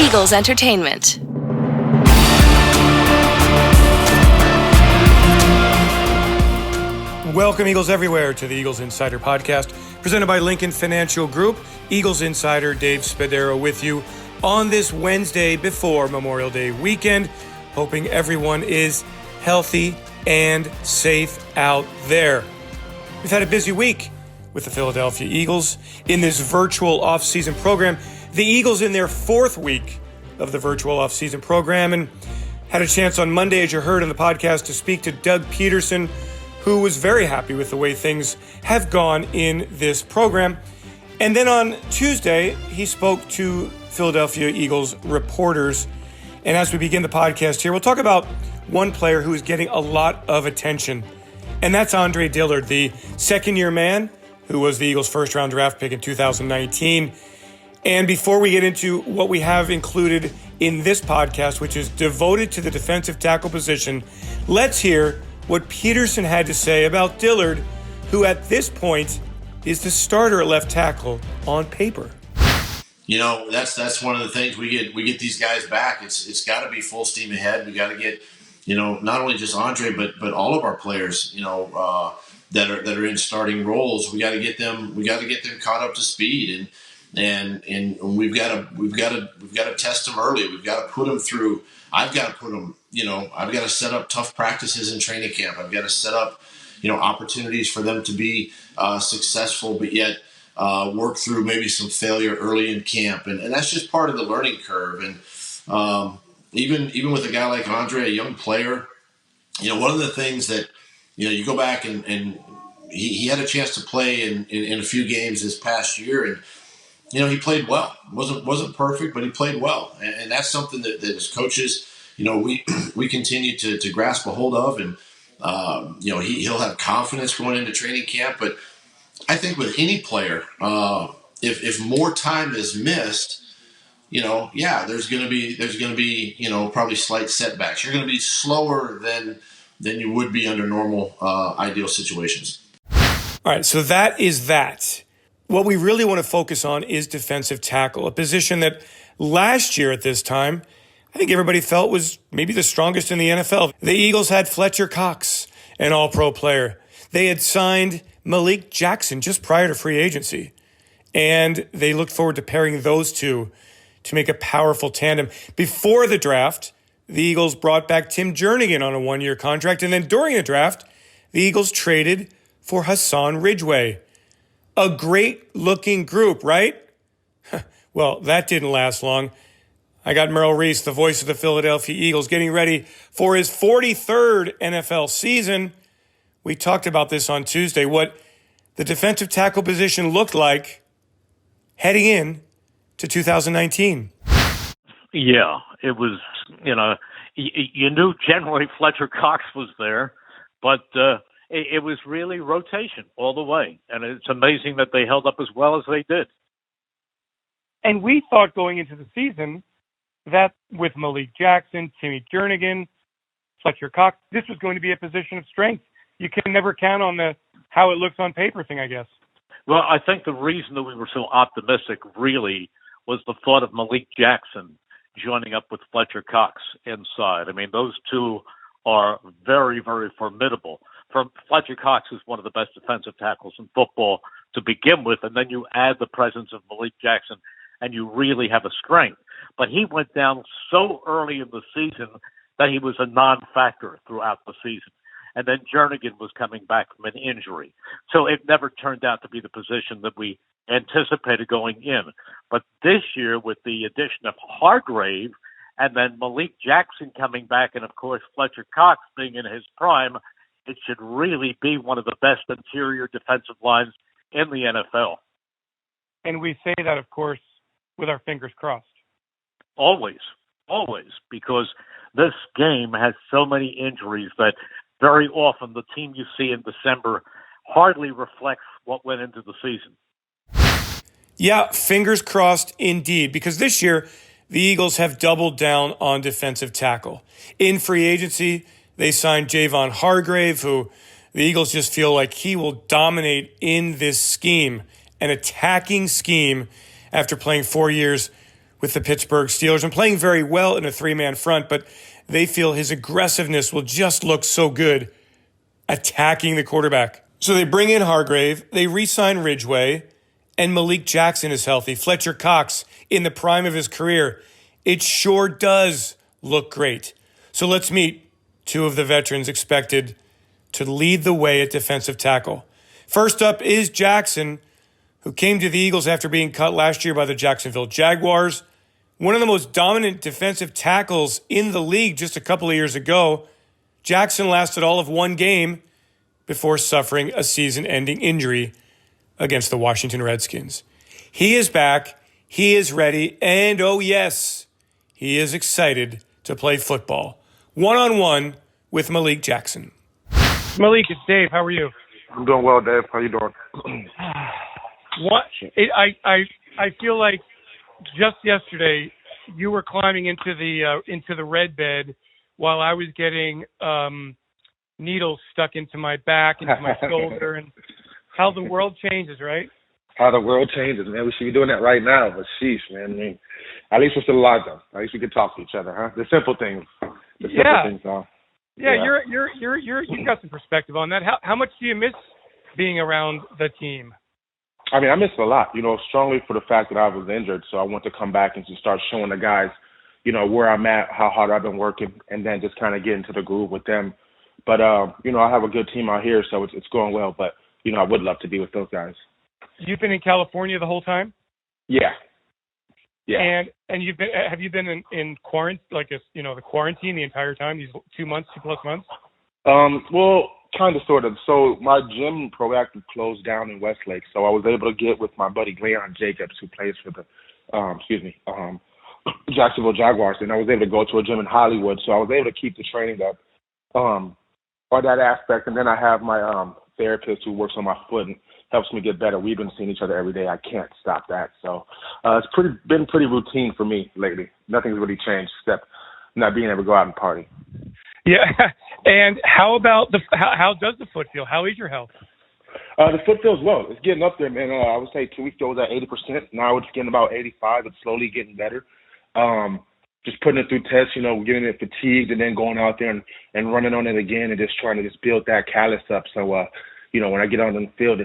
Eagles Entertainment. Welcome, Eagles everywhere, to the Eagles Insider Podcast, presented by Lincoln Financial Group. Eagles Insider Dave Spadaro with you on this Wednesday before Memorial Day weekend. Hoping everyone is healthy and safe out there. We've had a busy week with the Philadelphia Eagles in this virtual offseason program. The Eagles in their fourth week of the virtual offseason program, and had a chance on Monday, as you heard in the podcast, to speak to Doug Peterson, who was very happy with the way things have gone in this program. And then on Tuesday, he spoke to Philadelphia Eagles reporters. And as we begin the podcast here, we'll talk about one player who is getting a lot of attention, and that's Andre Dillard, the second-year man who was the Eagles' first-round draft pick in 2019. And before we get into what we have included in this podcast, which is devoted to the defensive tackle position, let's hear what Peterson had to say about Dillard, who at this point is the starter at left tackle on paper. You know, that's one of the things we get these guys back. It's got to be full steam ahead. We got to get, not only just Andre, but all of our players, that are in starting roles. We got to get them caught up to speed, and we've got to test them early. We've got to put them through. I've got to put them. I've got to set up tough practices in training camp. I've got to set up, opportunities for them to be successful, but yet work through maybe some failure early in camp, and that's just part of the learning curve. And even with a guy like Andre, a young player, one of the things that you go back and he had a chance to play in a few games this past year, and he played well. wasn't perfect, but he played well, and that's something that as coaches, we continue to grasp a hold of, and he'll have confidence going into training camp. But I think with any player, if more time is missed, there's going to be probably slight setbacks. You're going to be slower than you would be under normal ideal situations. All right, so that is that. What we really want to focus on is defensive tackle, a position that last year at this time, I think everybody felt was maybe the strongest in the NFL. The Eagles had Fletcher Cox, an all-pro player. They had signed Malik Jackson just prior to free agency, and they looked forward to pairing those two to make a powerful tandem. Before the draft, the Eagles brought back Tim Jernigan on a one-year contract, and then during the draft, the Eagles traded for Hassan Ridgeway. A great-looking group, right? Well, that didn't last long. I got Merrill Reese, the voice of the Philadelphia Eagles, getting ready for his 43rd NFL season. We talked about this on Tuesday, what the defensive tackle position looked like heading in to 2019. Yeah, it was, you knew generally Fletcher Cox was there, but it was really rotation all the way. And it's amazing that they held up as well as they did. And we thought going into the season that with Malik Jackson, Timmy Jernigan, Fletcher Cox, this was going to be a position of strength. You can never count on the how it looks on paper thing, I guess. Well, I think the reason that we were so optimistic really was the thought of Malik Jackson joining up with Fletcher Cox inside. I mean, those two are very, very formidable. Fletcher Cox is one of the best defensive tackles in football to begin with, and then you add the presence of Malik Jackson, and you really have a strength. But he went down so early in the season that he was a non-factor throughout the season. And then Jernigan was coming back from an injury. So it never turned out to be the position that we anticipated going in. But this year, with the addition of Hargrave and then Malik Jackson coming back, and of course Fletcher Cox being in his prime, it should really be one of the best interior defensive lines in the NFL. And we say that, of course, with our fingers crossed. Always, because this game has so many injuries that very often the team you see in December hardly reflects what went into the season. Yeah, fingers crossed indeed, because this year the Eagles have doubled down on defensive tackle. In free agency, they signed Javon Hargrave, who the Eagles just feel like he will dominate in this scheme, an attacking scheme, after playing 4 years with the Pittsburgh Steelers and playing very well in a three-man front, but they feel his aggressiveness will just look so good attacking the quarterback. So they bring in Hargrave, they re-sign Ridgeway, and Malik Jackson is healthy. Fletcher Cox in the prime of his career. It sure does look great. So let's meet two of the veterans expected to lead the way at defensive tackle. First up is Jackson, who came to the Eagles after being cut last year by the Jacksonville Jaguars. One of the most dominant defensive tackles in the league just a couple of years ago. Jackson lasted all of one game before suffering a season-ending injury against the Washington Redskins. He is back, he is ready, and oh yes, he is excited to play football. One-on-one with Malik Jackson. Malik, it's Dave. How are you? I'm doing well, Dave. How you doing? I feel like just yesterday you were climbing into the red bed while I was getting needles stuck into my back, into my shoulder, and how the world changes, right? How the world changes, man. We should be doing that right now, but sheesh, man. I mean, at least we're still alive, though. At least we can talk to each other, huh? The simple things. Yeah, you've got some perspective on that. How much do you miss being around the team? I mean, I miss it a lot, strongly for the fact that I was injured. So I want to come back and just start showing the guys, where I'm at, how hard I've been working, and then just kind of get into the groove with them. But, I have a good team out here, so it's going well. But, I would love to be with those guys. You've been in California the whole time? Yeah. And have you been in quarantine, the quarantine the entire time, these 2 months, 2+ months? Well, kind of, sort of. So my gym proactive closed down in Westlake, so I was able to get with my buddy Leon Jacobs, who plays for the, Jacksonville Jaguars, and I was able to go to a gym in Hollywood, so I was able to keep the training up, on that aspect. And then I have my therapist who works on my foot and helps me get better. We've been seeing each other every day. I can't stop that. So it's been pretty routine for me lately. Nothing's really changed except not being able to go out and party. Yeah. And how about how does the foot feel? How is your health? The foot feels well. It's getting up there, man. I would say 2 weeks ago it was at 80%. Now it's getting about 85%. It's slowly getting better. Just putting it through tests, getting it fatigued and then going out there and running on it again and just trying to just build that callus up. So, when I get on the field,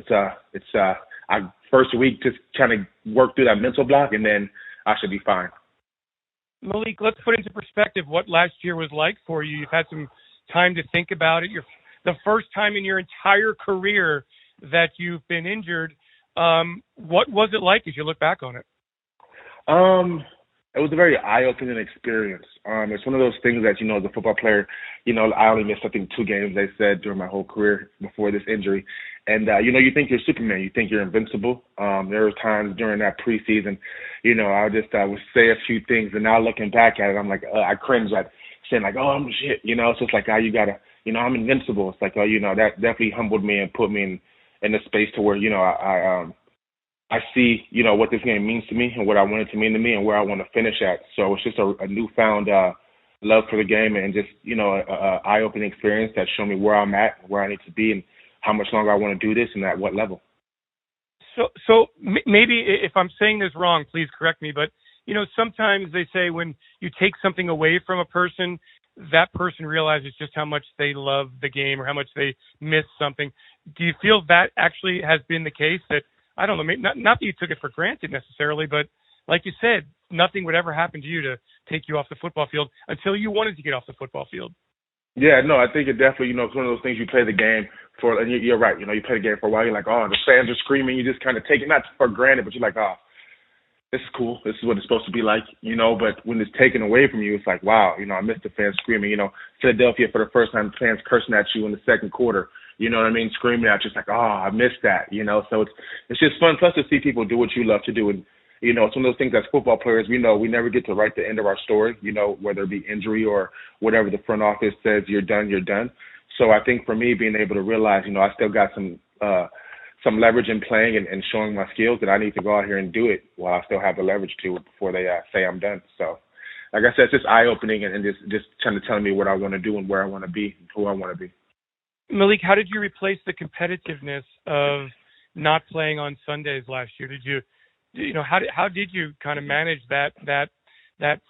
I first week just kind of work through that mental block, and then I should be fine. Malik, let's put into perspective what last year was like for you. You've had some time to think about it. You're the first time in your entire career that you've been injured. What was it like as you look back on it? It was a very eye-opening experience. It's one of those things that, as a football player, I only missed, I think, 2 games, they said, during my whole career before this injury. And, you think you're Superman. You think you're invincible. There were times during that preseason, I would say a few things, and now looking back at it, I'm like, I cringe at saying, like, oh, I'm shit. So it's like, you got to, I'm invincible. It's like, that definitely humbled me and put me in a space to where, I see, what this game means to me and what I want it to mean to me and where I want to finish at. So it's just a newfound love for the game and just, a eye-opening experience that showed me where I'm at, where I need to be, and how much longer I want to do this and at what level. So maybe if I'm saying this wrong, please correct me, but, sometimes they say when you take something away from a person, that person realizes just how much they love the game or how much they miss something. Do you feel that actually has been the case, that I don't know, maybe not that you took it for granted necessarily, but like you said, nothing would ever happen to you to take you off the football field until you wanted to get off the football field? Yeah, no, I think it definitely, it's one of those things you play the game for, and you're right, you play the game for a while, you're like, oh, the fans are screaming, you just kind of take it, not for granted, but you're like, oh, this is cool, this is what it's supposed to be like, but when it's taken away from you, it's like, wow, I miss the fans screaming, Philadelphia for the first time, fans cursing at you in the second quarter, screaming at you, it's like, oh, I missed that, so it's just fun, plus to see people do what you love to do, and, it's one of those things as football players, we know we never get to write the end of our story, whether it be injury or whatever the front office says, you're done, you're done. So I think for me, being able to realize, I still got some leverage in playing and showing my skills, that I need to go out here and do it while I still have the leverage to it before they say I'm done. So, like I said, it's just eye-opening and just kind of telling me what I want to do and where I want to be and who I want to be. Malik, how did you replace the competitiveness of not playing on Sundays last year? Did you how did you kind of manage that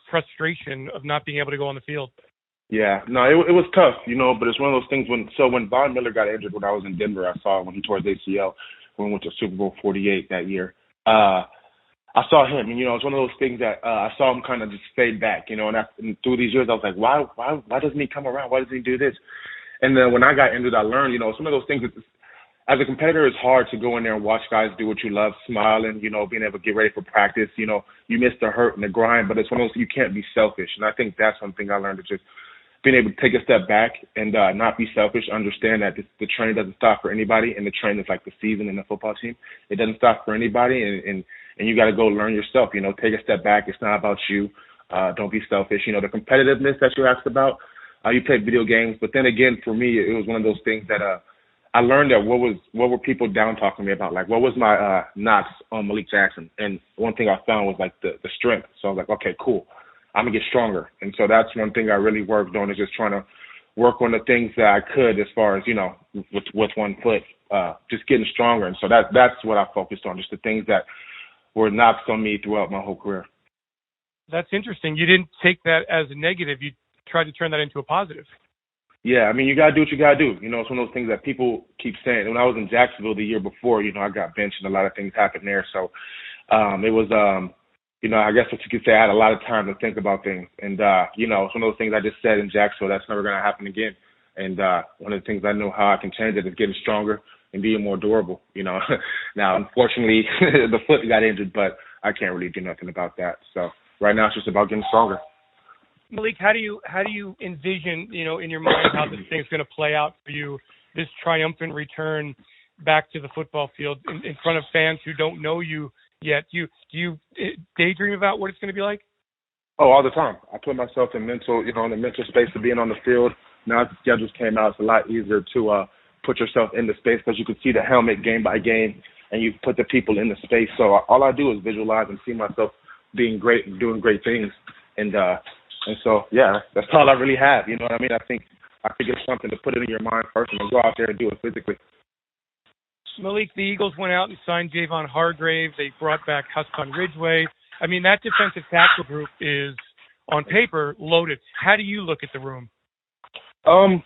frustration of not being able to go on the field? Yeah, no, it was tough, but it's one of those things when Von Miller got injured when I was in Denver, I saw when he tore his ACL when we went to Super Bowl 48 that year. I saw him, and it's one of those things that I saw him kind of just fade back, and through these years I was like, why doesn't he come around? Why doesn't he do this? And then when I got injured, I learned, it's one of those things that as a competitor, it's hard to go in there and watch guys do what you love, smiling, being able to get ready for practice. You miss the hurt and the grind, but it's one of those, you can't be selfish. And I think that's one thing I learned, is just being able to take a step back and not be selfish, understand that the training doesn't stop for anybody, and the training is like the season in the football team. It doesn't stop for anybody, and you got to go learn yourself. Take a step back. It's not about you. Don't be selfish. The competitiveness that you asked about, you play video games, but then again, for me, it was one of those things that I learned that what were people down talking to me about? Like, what was my knocks on Malik Jackson? And one thing I found was like the strength. So I was like, okay, cool. I'm going to get stronger. And so that's one thing I really worked on, is just trying to work on the things that I could as far as, with one foot, just getting stronger. And so that's what I focused on, just the things that were knocks on me throughout my whole career. That's interesting. You didn't take that as a negative. You tried to turn that into a positive. Yeah, I mean, you got to do what you got to do. It's one of those things that people keep saying. When I was in Jacksonville the year before, I got benched and a lot of things happened there. So it was, I guess what you could say, I had a lot of time to think about things. And, it's one of those things I just said in Jacksonville, that's never going to happen again. And one of the things I know how I can change it is getting stronger and being more durable. Now, unfortunately, the foot got injured, but I can't really do nothing about that. So right now it's just about getting stronger. Malik, how do you envision, in your mind, how this thing's going to play out for you, this triumphant return back to the football field in front of fans who don't know you yet? Do you daydream about what it's going to be like? Oh, all the time. I put myself in the mental space of being on the field. Now that the schedules came out, it's a lot easier to put yourself in the space, because you can see the helmet game by game, and you put the people in the space. So all I do is visualize and see myself being great and doing great things. And so, yeah, that's all I really have. You know what I mean? I think I figured something to put it in your mind first and then go out there and do it physically. Malik, the Eagles went out and signed Javon Hargrave. They brought back Hassan Ridgeway. I mean, that defensive tackle group is, on paper, loaded. How do you look at the room? To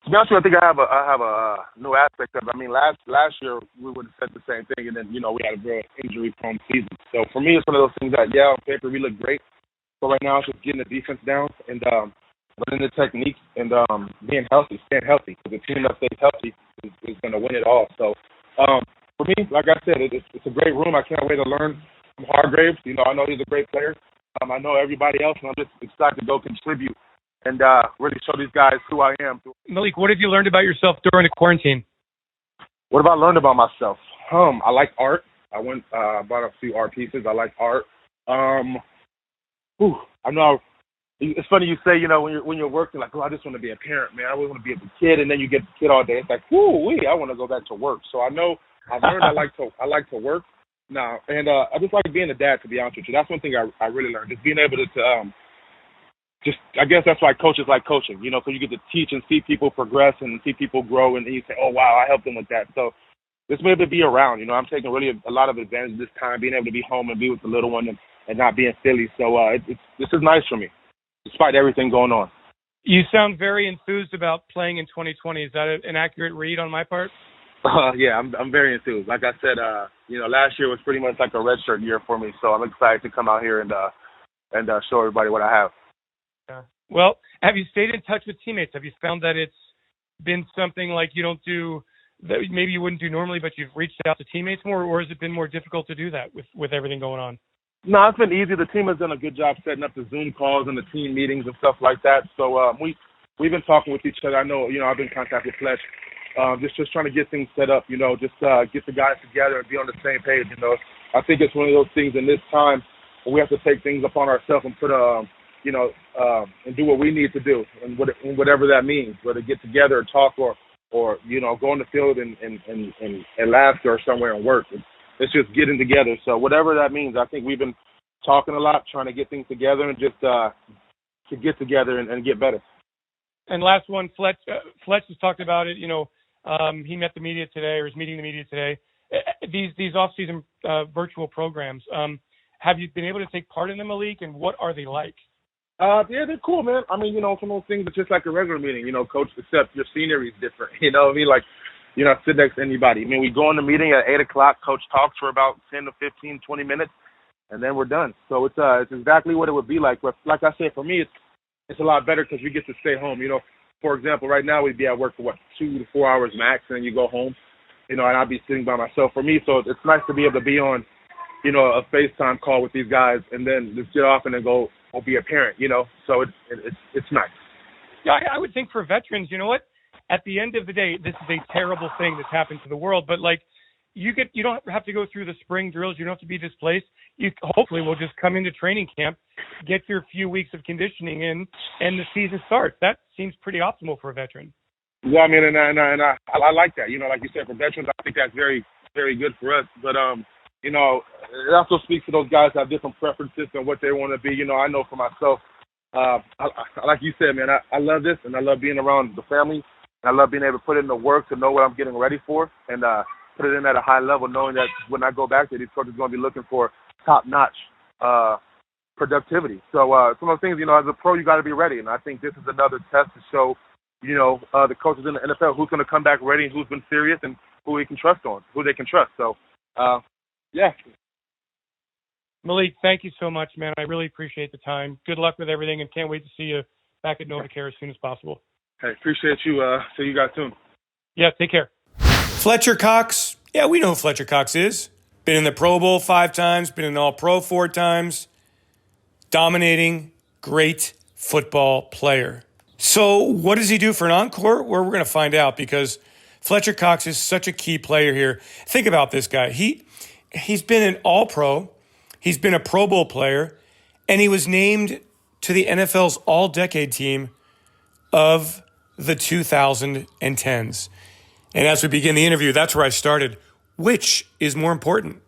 be honest with you, I think I have a new aspect of it. I mean, last year we would have said the same thing, and then, we had a very injury-prone season. So for me, it's one of those things that, on paper we look great. So right now it's just getting the defense down and learning the techniques and being healthy, staying healthy. Because the team that stays healthy is going to win it all. So for me, like I said, it's a great room. I can't wait to learn from Hargrave. I know he's a great player. I know everybody else, and I'm just excited to go contribute and really show these guys who I am. Malik, what have you learned about yourself during the quarantine? What have I learned about myself? I like art. I bought a few art pieces. I like art. I know. It's funny you say, when you're working, like, I just want to be a parent, man. I always want to be a kid, and then you get the kid all day. It's like, I want to go back to work. So I know I've learned I like to work now, and I just like being a dad. To be honest with you, that's one thing I really learned, just being able to I guess that's why coaches like coaching, so you get to teach and see people progress and see people grow, and then you say, oh wow, I helped them with that. So just being able to be around, I'm taking really a lot of advantage this time, being able to be home and be with the little one and not being silly. So this is nice for me, despite everything going on. You sound very enthused about playing in 2020. Is that an accurate read on my part? Yeah, I'm very enthused. Like I said, last year was pretty much like a redshirt year for me. So I'm excited to come out here and show everybody what I have. Yeah. Well, have you stayed in touch with teammates? Have you found that it's been something like you don't do that maybe you wouldn't do normally, but you've reached out to teammates more, or has it been more difficult to do that with everything going on? No, it's been easy. The team has done a good job setting up the Zoom calls and the team meetings and stuff like that. So we've been talking with each other. I know, I've been in contact with Fletch, just trying to get things set up, get the guys together and be on the same page. I think it's one of those things in this time where we have to take things upon ourselves and put and do what we need to do, and whatever that means, whether get together or talk or go on the field and laughter or somewhere and work. It's just getting together. So whatever that means, I think we've been talking a lot, trying to get things together and just to get together and get better. And last one, Fletch has talked about it. He met the media today, or is meeting the media today. these off-season virtual programs. Have you been able to take part in them, Malik, and what are they like? Yeah, they're cool, man. I mean, some of those things are just like a regular meeting, coach, except your scenery is different. You know what I mean? Like, you're not sitting next to anybody. I mean, we go in the meeting at 8 o'clock, coach talks for about 10 to 15, 20 minutes, and then we're done. So it's exactly what it would be like. But like I said, for me, it's a lot better because we get to stay home. For example, right now we'd be at work for 2 to 4 hours max, and then you go home, and I'd be sitting by myself. For me, so it's nice to be able to be on, a FaceTime call with these guys, and then just get off and then go be a parent. So it's nice. Yeah, I would think for veterans, you know what? At the end of the day, this is a terrible thing that's happened to the world, but like you don't have to go through the spring drills. You don't have to be displaced. You hopefully will just come into training camp, get your few weeks of conditioning in, and the season starts. That seems pretty optimal for a veteran. Yeah, I mean, and I like that. Like you said, for veterans, I think that's very, very good for us. But it also speaks to those guys that have different preferences and what they want to be. I know for myself, like you said, man, I love this, and I love being around the family. And I love being able to put in the work to know what I'm getting ready for, and put it in at a high level, knowing that when I go back there, these coaches are going to be looking for top-notch productivity. So some of the things, as a pro, you got to be ready. And I think this is another test to show, the coaches in the NFL who's going to come back ready and who's been serious and who they can trust. So, yeah. Malik, thank you so much, man. I really appreciate the time. Good luck with everything, and can't wait to see you back at NovaCare as soon as possible. Hey, appreciate you. See you guys soon. Yeah, take care. Fletcher Cox. Yeah, we know who Fletcher Cox is. Been in the Pro Bowl 5 times, been in All-Pro 4 times. Dominating, great football player. So what does he do for an encore? Well, we're going to find out because Fletcher Cox is such a key player here. Think about this guy. He's been an All-Pro. He's been a Pro Bowl player. And he was named to the NFL's All-Decade team of the 2010s. And as we begin the interview, that's where I started. Which is more important?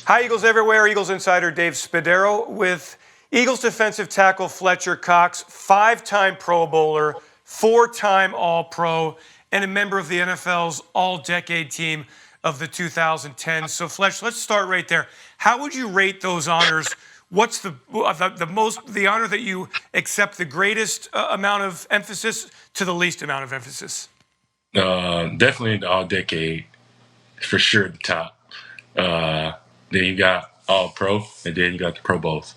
Hi, Eagles everywhere. Eagles insider Dave Spadaro with Eagles defensive tackle Fletcher Cox, 5-time Pro Bowler, 4-time All-Pro, and a member of the NFL's All-Decade team of the 2010s. So, Fletch, let's start right there. How would you rate those honors? What's the honor that you accept the greatest amount of emphasis to the least amount of emphasis? Definitely the All-Decade, for sure at the top. Then you got All-Pro, and then you got the Pro Bowls.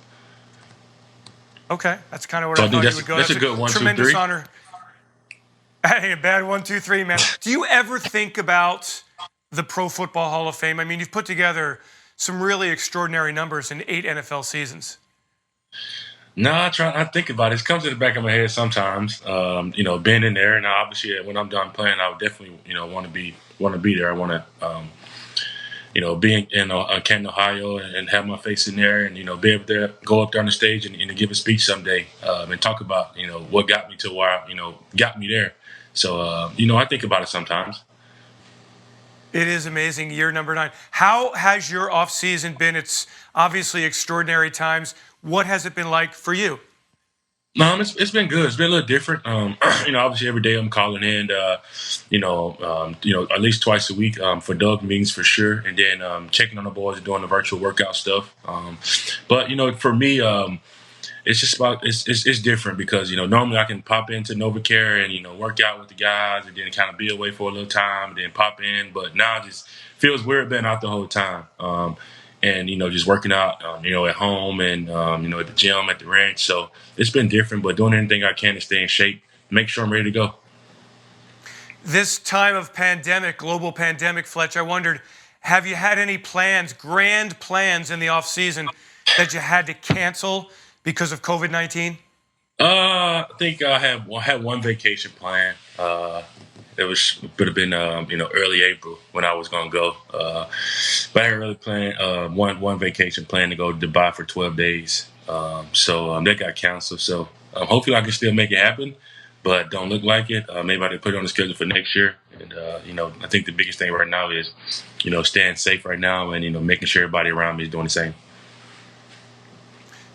Okay, that's kind of where I thought you would go. That's a good 1, 2, 3. Tremendous honor. Hey, a bad 1, 2, 3, man. Do you ever think about the Pro Football Hall of Fame? I mean, you've put together some really extraordinary numbers in 8 NFL seasons. No, I think about it. It comes to the back of my head sometimes. Being in there, and obviously when I'm done playing, I would definitely, want to be there. I want to, be in Canton, Ohio, and have my face in there, and be able to go up there on the stage and give a speech someday, and talk about what got me to where got me there. So I think about it sometimes. It is amazing. Year number 9. How has your offseason been? It's obviously extraordinary times. What has it been like for you? It's been good. It's been a little different. Obviously every day I'm calling in, at least twice a week for dog meetings for sure, and then checking on the boys and doing the virtual workout stuff. But for me, it's just about it's different because normally I can pop into NovaCare and work out with the guys and then kind of be away for a little time and then pop in. But now it just feels weird being out the whole time. And just working out, at home and at the gym, at the ranch. So it's been different, but doing anything I can to stay in shape, make sure I'm ready to go. This time of pandemic, global pandemic, Fletch, I wondered, have you had any grand plans in the off season that you had to cancel because of COVID-19? I think I had one vacation plan. It would have been early April when I was gonna go, but I had really planned one vacation plan to go to Dubai for 12 days. So that got canceled. So hopefully I can still make it happen, but don't look like it. Maybe I can put it on the schedule for next year. And I think the biggest thing right now is staying safe right now and making sure everybody around me is doing the same.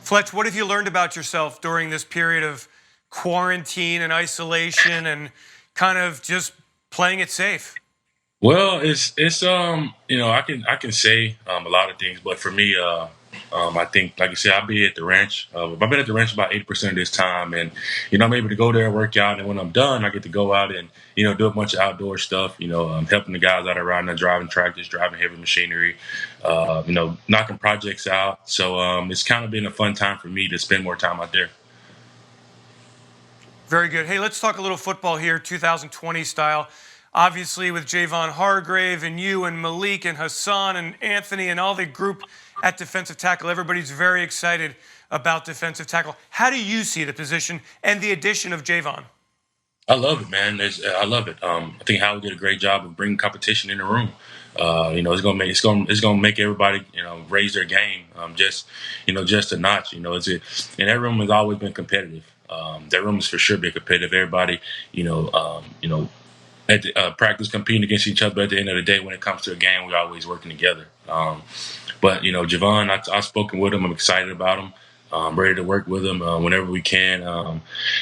Fletch, what have you learned about yourself during this period of quarantine and isolation and kind of just playing it safe? Well, it's I can say a lot of things, but for me, I think like you said, I'll be at the ranch. I've been at the ranch about 80% of this time, and I'm able to go there, work out, and when I'm done, I get to go out and do a bunch of outdoor stuff. Helping the guys out around there, driving tractors, driving heavy machinery, knocking projects out. So it's kind of been a fun time for me to spend more time out there. Very good. Hey, let's talk a little football here, 2020 style. Obviously, with Javon Hargrave and you and Malik and Hassan and Anthony and all the group at defensive tackle, everybody's very excited about defensive tackle. How do you see the position and the addition of Javon? I love it, man. I love it. I think Howard did a great job of bringing competition in the room. It's gonna make everybody raise their game just a notch. And that room has always been competitive. That room has for sure been competitive. Everybody at the, practice competing against each other. But at the end of the day, when it comes to a game, we're always working together. But Javon, I've spoken with him. I'm excited about him. Ready to work with him whenever we can.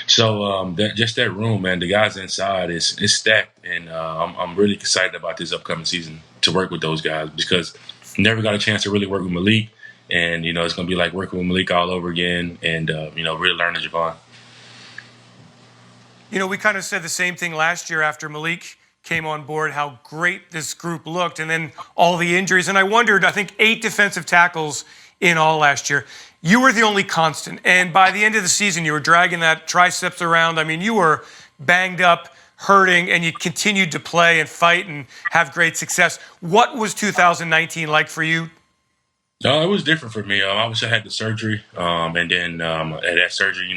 That room, man, the guys inside is stacked, and I'm really excited about this upcoming season to work with those guys because never got a chance to really work with Malik, and it's gonna be like working with Malik all over again, and really learning Javon. We kind of said the same thing last year after Malik came on board, how great this group looked, and then all the injuries. And I wondered, I think 8 defensive tackles in all last year. You were the only constant. And by the end of the season, you were dragging that triceps around. I mean, you were banged up, hurting, and you continued to play and fight and have great success. What was 2019 like for you? No, it was different for me. Obviously, I had the surgery, and then at that surgery,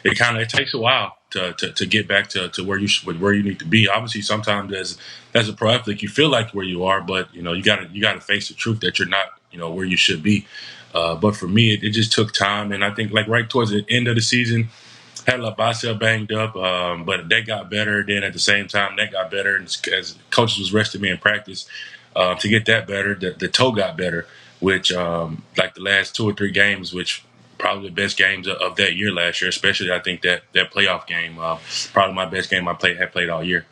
it takes a while to get back to where you need to be. Obviously, sometimes as a pro athlete, you feel like where you are, but you gotta face the truth that you're not where you should be. But for me, it just took time, and I think like right towards the end of the season, had a bicep banged up, but that got better. Then at the same time, that got better, and as coaches was resting me in practice to get that better, the toe got better, which like the last 2 or 3 games, which probably the best games of that year last year, especially I think that playoff game, probably my best game I had played all year.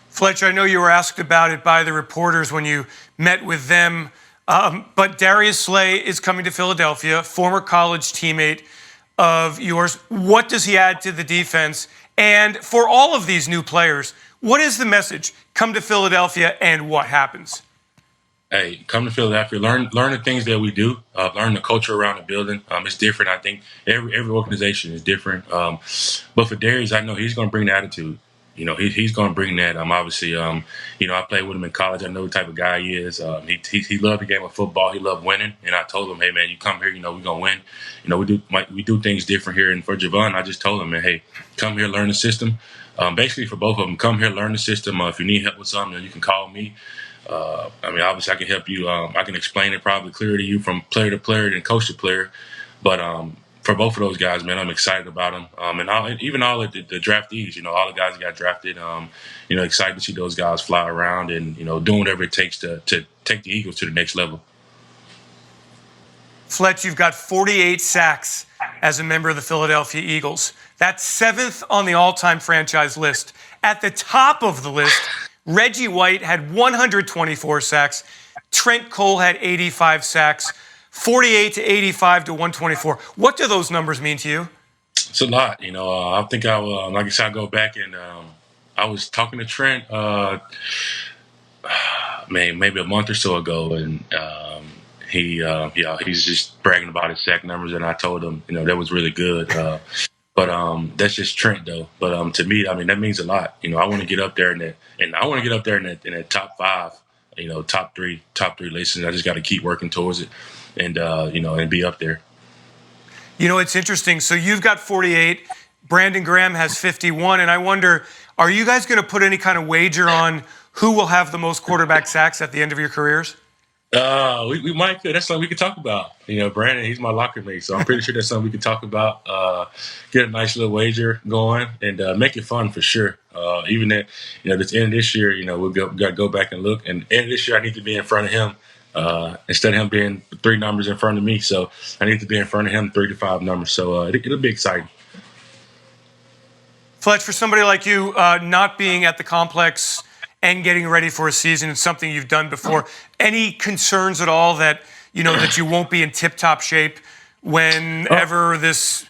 Fletcher, I know you were asked about it by the reporters when you met with them, but Darius Slay is coming to Philadelphia, former college teammate of yours. What does he add to the defense? And for all of these new players, what is the message? Come to Philadelphia and what happens? Hey, come to Philadelphia, learn the things that we do, learn the culture around the building. It's different. I think every organization is different. But for Darius, I know he's going to bring the attitude. He's going to bring that. Obviously, I played with him in college. I know the type of guy he is. He loved the game of football. He loved winning. And I told him, hey man, you come here, we're going to win. We do things different here. And for Javon, I just told him, man, hey, come here, learn the system. Basically for both of them, come here, learn the system. If you need help with something, you can call me. Obviously I can help you. I can explain it probably clearer to you from player to player than coach to player. But for both of those guys, man, I'm excited about them. And even all of the draftees, all the guys that got drafted, excited to see those guys fly around and, doing whatever it takes to take the Eagles to the next level. Fletch, you've got 48 sacks as a member of the Philadelphia Eagles. That's 7th on the all-time franchise list. At the top of the list, Reggie White had 124 sacks. Trent Cole had 85 sacks. 48 to 85 to 124. What do those numbers mean to you? It's a lot. I think like I said, I go back and I was talking to Trent, maybe a month or so ago, and he's just bragging about his sack numbers, and I told him, that was really good. But that's just Trent, though. But to me, that means a lot. I want to get up there in that top 5, top three lists. I just got to keep working towards it, and and be up there. It's interesting. So you've got 48. Brandon Graham has 51, and I wonder, are you guys going to put any kind of wager on who will have the most quarterback sacks at the end of your careers? We might could. That's something we could talk about. Brandon, he's my locker mate, so I'm pretty sure that's something we could talk about. Get a nice little wager going and make it fun for sure. Even at this end of this year, we've got to go back and look. And end of this year, I need to be in front of him instead of him being 3 numbers in front of me. So I need to be in front of him 3 to 5 numbers. So it'll be exciting. Fletch, for somebody like you, not being at the complex and getting ready for a season. It's something you've done before. Any concerns at all that that you won't be in tip-top shape whenever it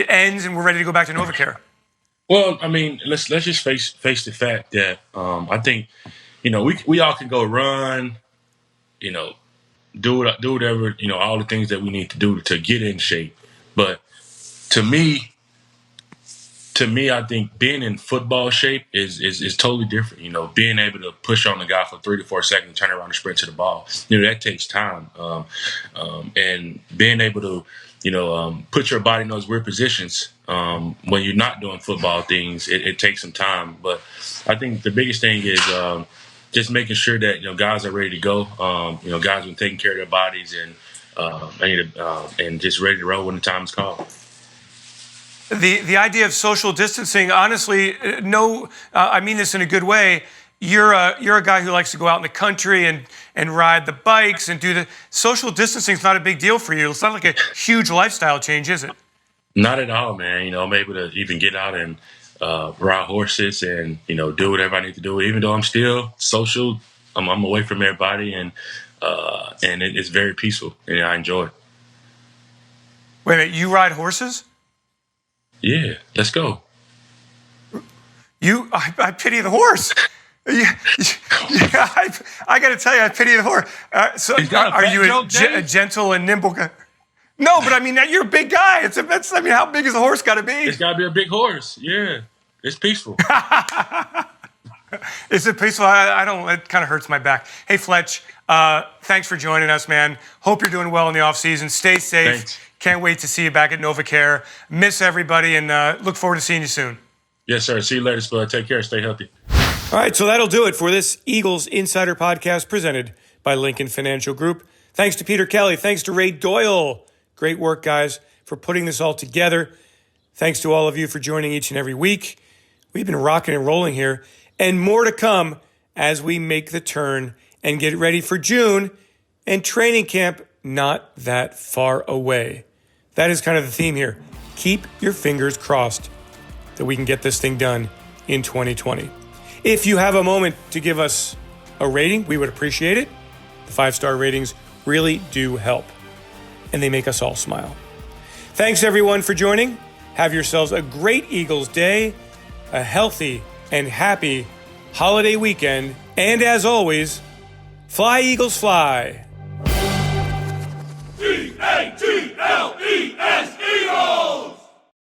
ends and we're ready to go back to NovaCare? Well, I mean, let's just face the fact that I think we all can go run, do whatever, all the things that we need to do to get in shape. But to me, I think being in football shape is totally different. Being able to push on the guy for 3 to 4 seconds, turn around and sprint to the ball, that takes time. And being able to, put your body in those weird positions when you're not doing football things, it takes some time. But I think the biggest thing is just making sure that guys are ready to go. Guys are taking care of their bodies and just ready to roll when the time is called. The idea of social distancing, honestly, I mean this in a good way. You're a guy who likes to go out in the country and ride the bikes and do the social distancing. Is not a big deal for you. It's not like a huge lifestyle change, is it? Not at all, man. I'm able to even get out and ride horses and do whatever I need to do. Even though I'm still social, I'm away from everybody and it's very peaceful and I enjoy it. Wait a minute, you ride horses? Yeah, let's go. I pity the horse. I got to tell you, I pity the horse. So, are you a gentle and nimble guy? No, but I mean, you're a big guy. How big is a horse got to be? It's got to be a big horse. Yeah, it's peaceful. Is it peaceful? I don't. It kind of hurts my back. Hey, Fletch, thanks for joining us, man. Hope you're doing well in the off season. Stay safe. Thanks. Can't wait to see you back at NovaCare. Miss everybody and look forward to seeing you soon. Yes, sir. See you later, Spud. Take care. Stay healthy. All right, so that'll do it for this Eagles Insider Podcast presented by Lincoln Financial Group. Thanks to Peter Kelly. Thanks to Ray Doyle. Great work, guys, for putting this all together. Thanks to all of you for joining each and every week. We've been rocking and rolling here, and more to come as we make the turn and get ready for June and training camp not that far away. That is kind of the theme here. Keep your fingers crossed that we can get this thing done in 2020. If you have a moment to give us a rating, we would appreciate it. The 5-star ratings really do help, and they make us all smile. Thanks, everyone, for joining. Have yourselves a great Eagles day, a healthy and happy holiday weekend, and as always, fly, Eagles, fly.